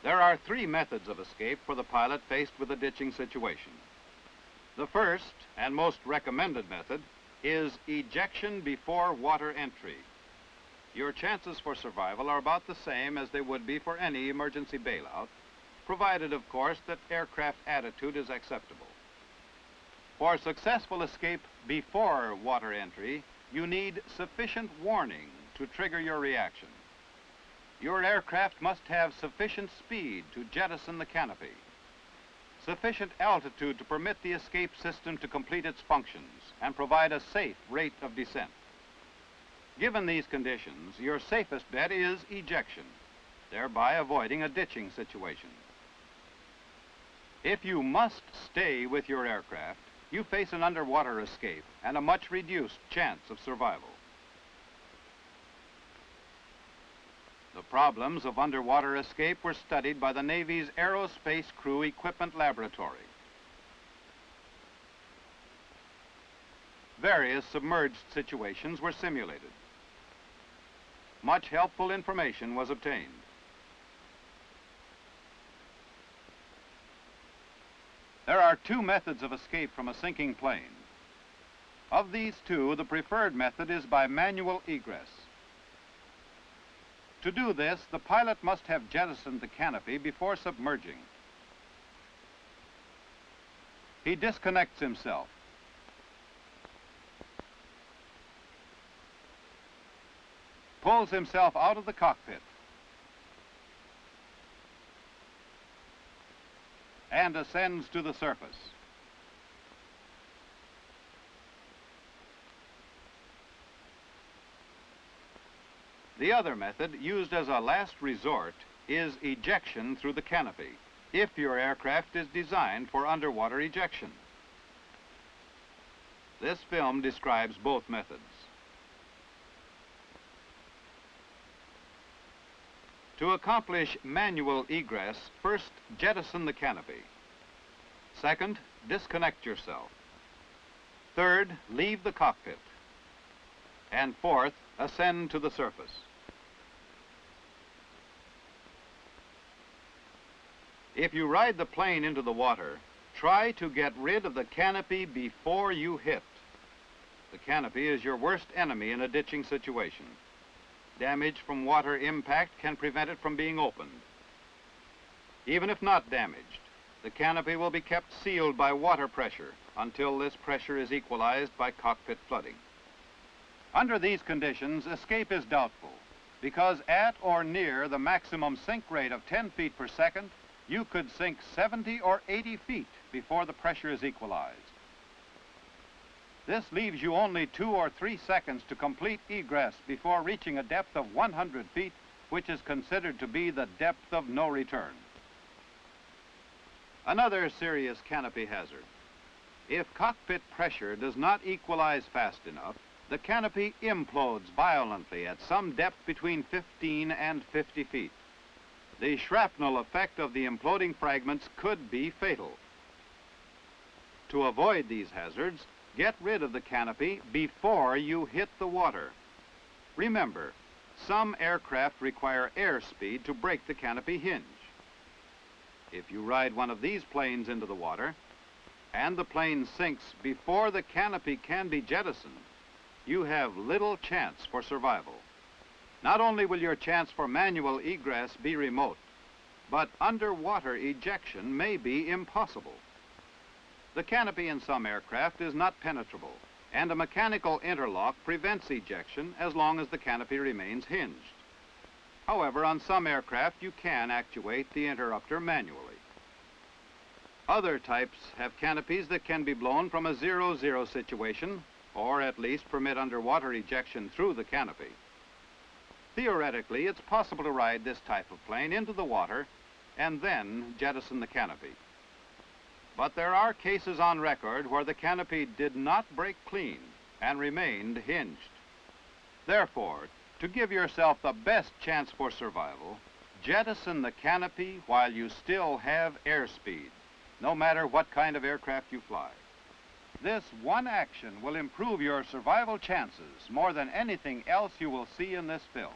There are three methods of escape for the pilot faced with a ditching situation. The first and most recommended method is ejection before water entry. Your chances for survival are about the same as they would be for any emergency bailout, provided, of course, that aircraft attitude is acceptable. For successful escape before water entry, you need sufficient warning to trigger your reaction. Your aircraft must have sufficient speed to jettison the canopy, sufficient altitude to permit the escape system to complete its functions and provide a safe rate of descent. Given these conditions, your safest bet is ejection, thereby avoiding a ditching situation. If you must stay with your aircraft, you face an underwater escape and a much reduced chance of survival. The problems of underwater escape were studied by the Navy's Aerospace Crew Equipment Laboratory. Various submerged situations were simulated. Much helpful information was obtained. There are two methods of escape from a sinking plane. Of these two, the preferred method is by manual egress. To do this, the pilot must have jettisoned the canopy before submerging. He disconnects himself. Pulls himself out of the cockpit and ascends to the surface. The other method, used as a last resort, is ejection through the canopy, if your aircraft is designed for underwater ejection. This film describes both methods. To accomplish manual egress, first jettison the canopy. Second, disconnect yourself. Third, leave the cockpit. And fourth, ascend to the surface. If you ride the plane into the water, try to get rid of the canopy before you hit. The canopy is your worst enemy in a ditching situation. Damage from water impact can prevent it from being opened. Even if not damaged, the canopy will be kept sealed by water pressure until this pressure is equalized by cockpit flooding. Under these conditions, escape is doubtful because at or near the maximum sink rate of 10 feet per second, you could sink 70 or 80 feet before the pressure is equalized. This leaves you only 2 or 3 seconds to complete egress before reaching a depth of 100 feet, which is considered to be the depth of no return. Another serious canopy hazard. If cockpit pressure does not equalize fast enough, the canopy implodes violently at some depth between 15 and 50 feet. The shrapnel effect of the imploding fragments could be fatal. To avoid these hazards, get rid of the canopy before you hit the water. Remember, some aircraft require airspeed to break the canopy hinge. If you ride one of these planes into the water, and the plane sinks before the canopy can be jettisoned, you have little chance for survival. Not only will your chance for manual egress be remote, but underwater ejection may be impossible. The canopy in some aircraft is not penetrable, and a mechanical interlock prevents ejection as long as the canopy remains hinged. However, on some aircraft, you can actuate the interrupter manually. Other types have canopies that can be blown from a 0-0 situation, or at least permit underwater ejection through the canopy. Theoretically, it's possible to ride this type of plane into the water and then jettison the canopy. But there are cases on record where the canopy did not break clean and remained hinged. Therefore, to give yourself the best chance for survival, jettison the canopy while you still have airspeed, no matter what kind of aircraft you fly. This one action will improve your survival chances more than anything else you will see in this film.